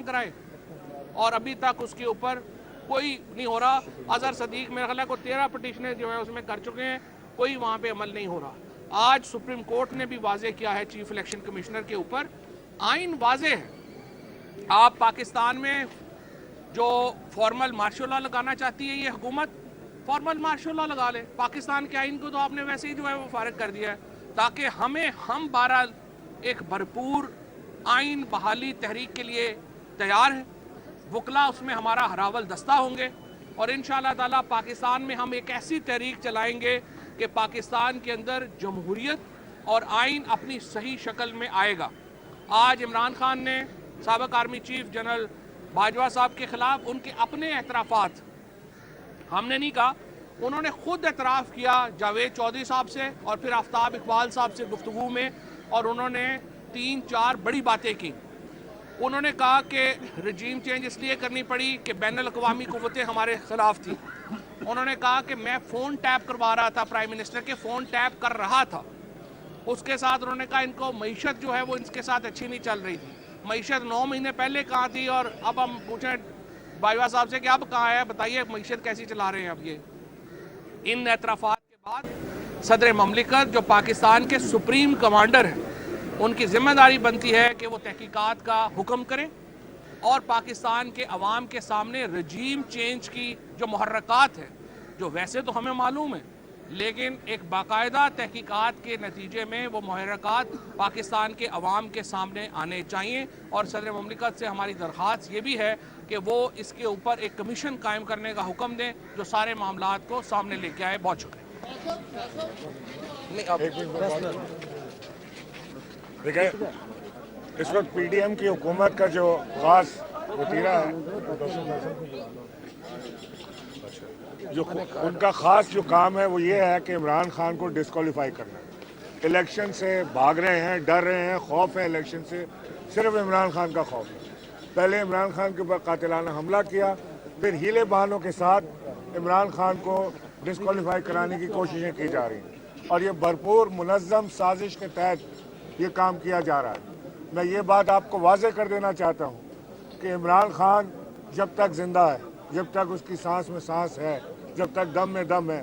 کرائے, اور ابھی تک اس کے اوپر کوئی نہیں ہو رہا. اظہر صدیق میرے خیال ہے کو 13 پٹیشنیں جو ہے اس میں کر چکے ہیں, کوئی وہاں پہ عمل نہیں ہو رہا. آج سپریم کورٹ نے بھی واضح کیا ہے چیف الیکشن کمشنر کے اوپر, آئین واضح ہے. آپ پاکستان میں جو فارمل مارشل لا لگانا چاہتی ہے یہ حکومت, فارمل مارشل لا لگا لے. پاکستان کے آئین کو تو آپ نے ویسے ہی جو ہے وہ فارغ کر دیا ہے, تاکہ ہم بہرحال ایک بھرپور آئین بحالی تحریک کے لیے تیار ہیں. وکلا اس میں ہمارا ہراول دستہ ہوں گے, اور انشاءاللہ تعالیٰ پاکستان میں ہم ایک ایسی تحریک چلائیں گے کہ پاکستان کے اندر جمہوریت اور آئین اپنی صحیح شکل میں آئے گا. آج عمران خان نے سابق آرمی چیف جنرل باجوہ صاحب کے خلاف ان کے اپنے اعترافات, ہم نے نہیں کہا, انہوں نے خود اعتراف کیا جاوید چودھری صاحب سے اور پھر آفتاب اقبال صاحب سے گفتگو میں, اور انہوں نے 3-4 بڑی باتیں کی. انہوں نے کہا کہ رجیم چینج اس لیے کرنی پڑی کہ بین الاقوامی قوتیں ہمارے خلاف تھیں. انہوں نے کہا کہ میں فون ٹیپ کروا رہا تھا, پرائم منسٹر کے فون ٹیپ کر رہا تھا. اس کے ساتھ انہوں نے کہا ان کو معیشت جو ہے وہ ان کے ساتھ اچھی نہیں چل رہی تھی. معیشت 9 مہینے پہلے کہاں تھی, اور اب ہم پوچھیں باجوہ صاحب سے کہ اب کہاں ہے, بتائیے معیشت کیسی چلا رہے ہیں اب یہ. ان اعترافات کے بعد صدر مملکت جو پاکستان کے سپریم کمانڈر ہیں, ان کی ذمہ داری بنتی ہے کہ وہ تحقیقات کا حکم کریں اور پاکستان کے عوام کے سامنے رجیم چینج کی جو محرکات ہیں, جو ویسے تو ہمیں معلوم ہے, لیکن ایک باقاعدہ تحقیقات کے نتیجے میں وہ محرکات پاکستان کے عوام کے سامنے آنے چاہیے. اور صدر مملکت سے ہماری درخواست یہ بھی ہے کہ وہ اس کے اوپر ایک کمیشن قائم کرنے کا حکم دیں جو سارے معاملات کو سامنے لے کے آئے. بہت شکریہ. دیکھیں, اس وقت پی ڈی ایم کی حکومت کا جو خاص وتیرہ ہے, جو ان کا خاص جو کام ہے وہ یہ ہے کہ عمران خان کو ڈسکوالیفائی کرنا. الیکشن سے بھاگ رہے ہیں, ڈر رہے ہیں, خوف ہے الیکشن سے, صرف عمران خان کا خوف ہے. پہلے عمران خان کے اوپر قاتلانہ حملہ کیا, پھر ہیلے بہانوں کے ساتھ عمران خان کو ڈسکوالیفائی کرانے کی کوششیں کی جا رہی ہیں, اور یہ بھرپور منظم سازش کے تحت یہ کام کیا جا رہا ہے. میں یہ بات آپ کو واضح کر دینا چاہتا ہوں کہ عمران خان جب تک زندہ ہے, جب تک اس کی سانس میں سانس ہے, جب تک دم میں دم ہے,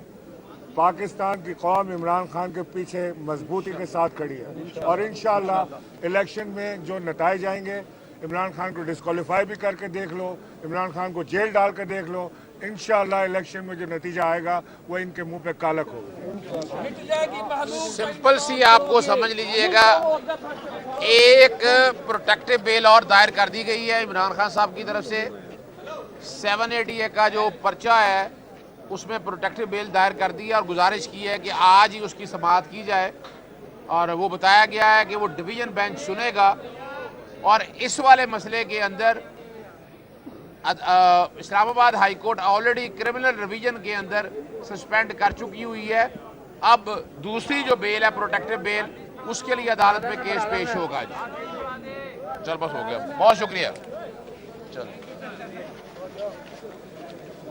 پاکستان کی قوم عمران خان کے پیچھے مضبوطی کے ساتھ کھڑی ہے. اور انشاءاللہ الیکشن میں جو نتائج آئیں گے, عمران خان کو ڈسکوالیفائی بھی کر کے دیکھ لو, عمران خان کو جیل ڈال کے دیکھ لو, انشاءاللہ الیکشن میں جو نتیجہ آئے گا وہ ان کے منہ پہ کالک ہوگا. سمپل سی آپ کو سمجھ لیجئے گا, ایک پروٹیکٹیو بیل اور دائر کر دی گئی ہے عمران خان صاحب کی طرف سے. 780 کا جو پرچہ ہے اس میں پروٹیکٹیو بیل دائر کر دی ہے, اور گزارش کی ہے کہ آج ہی اس کی سماعت کی جائے. اور وہ بتایا گیا ہے کہ وہ ڈویژن بینچ سنے گا, اور اس والے مسئلے کے اندر اسلام آباد high court already criminal revision کے اندر سسپینڈ کر چکی ہوئی ہے. اب دوسری جو بیل ہے پروٹیکٹیو بیل, اس کے لیے عدالت میں کیس پیش ہوگا. چل بس ہو گیا, بہت شکریہ. چل